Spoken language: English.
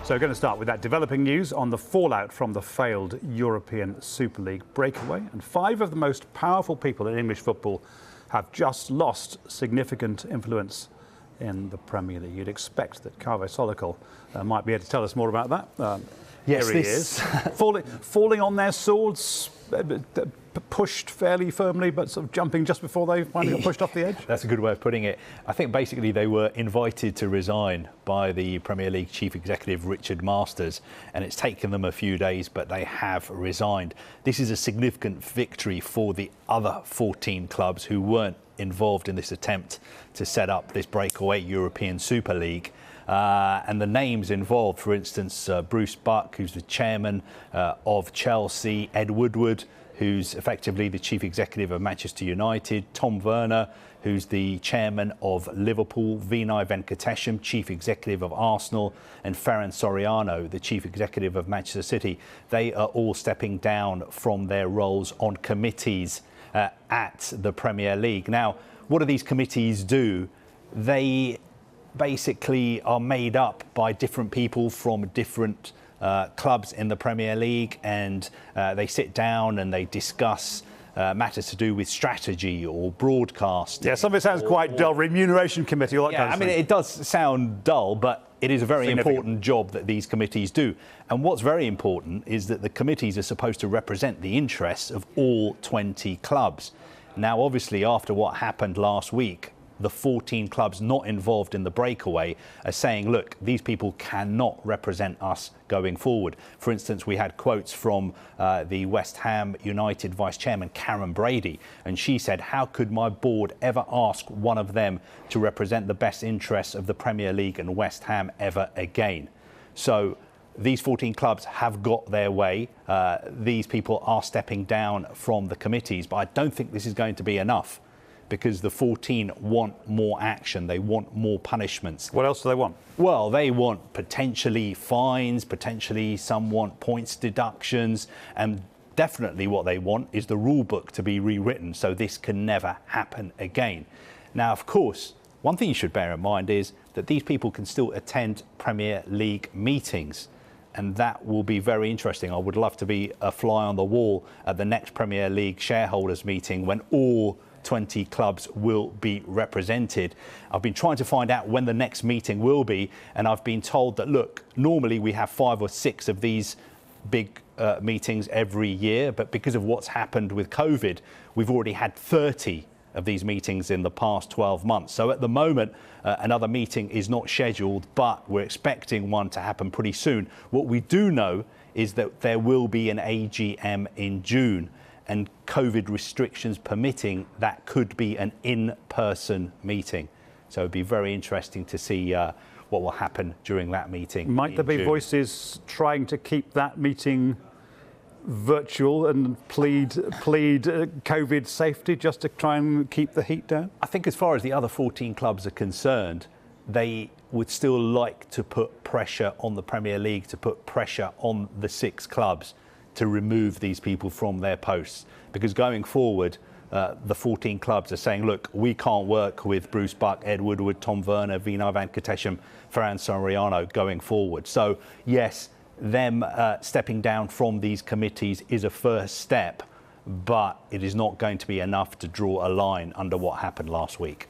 So we're going to start with that developing news on the fallout from the failed European Super League breakaway. And 5 of the most powerful people in English football have just lost significant influence in the Premier League. You'd expect that Kaveh Solhekol might be able to tell us more about that. Yes, here he is. Falling on their swords, pushed fairly firmly, but sort of jumping just before they finally got pushed off the edge. That's a good way of putting it. I think basically they were invited to resign by the Premier League Chief Executive Richard Masters, and it's taken them a few days, but they have resigned. This is a significant victory for the other 14 clubs who weren't involved in this attempt to set up this breakaway European Super League. And the names involved, for instance, Bruce Buck, who's the chairman of Chelsea, Ed Woodward, who's effectively the chief executive of Manchester United, Tom Werner, who's the chairman of Liverpool, Vinai Venkatesham, chief executive of Arsenal, and Ferran Soriano, the chief executive of Manchester City. They are all stepping down from their roles on committees at the Premier League. Now, what do these committees do? They basically are made up by different people from different clubs in the Premier League, and they sit down and they discuss matters to do with strategy or broadcast. Yeah, some of it sounds quite dull. Remuneration Committee, all that kind of thing. It does sound dull, but it is a very important job that these committees do. And what's very important is that the committees are supposed to represent the interests of all 20 clubs. Now, obviously, after what happened last week, the 14 clubs not involved in the breakaway are saying, look, these people cannot represent us going forward. For instance, we had quotes from the West Ham United Vice Chairman, Karen Brady, and she said, how could my board ever ask one of them to represent the best interests of the Premier League and West Ham ever again? So these 14 clubs have got their way. These people are stepping down from the committees, but I don't think this is going to be enough, because the 14 want more action. They want more punishments. What else do they want? Well, they want potentially fines, potentially some want points deductions, and definitely what they want is the rule book to be rewritten so this can never happen again. Now, of course, one thing you should bear in mind is that these people can still attend Premier League meetings, and that will be very interesting. I would love to be a fly on the wall at the next Premier League shareholders meeting when all 20 clubs will be represented. I've been trying to find out when the next meeting will be, and I've been told that, look, normally we have 5 or 6 of these big meetings every year, but because of what's happened with COVID, we've already had 30 of these meetings in the past 12 months. So at the moment, another meeting is not scheduled, but we're expecting one to happen pretty soon. What we do know is that there will be an AGM in June, and COVID restrictions permitting, that could be an in-person meeting. So it'd be very interesting to see what will happen during that meeting. Might there be voices trying to keep that meeting virtual and plead COVID safety just to try and keep the heat down? I think as far as the other 14 clubs are concerned, they would still like to put pressure on the Premier League, to put pressure on the 6 clubs to remove these people from their posts, because going forward, the 14 clubs are saying, look, we can't work with Bruce Buck, Ed Woodward, Tom Werner, Vinai Venkatesham, Ferran Soriano going forward. So yes, them stepping down from these committees is a first step, but it is not going to be enough to draw a line under what happened last week.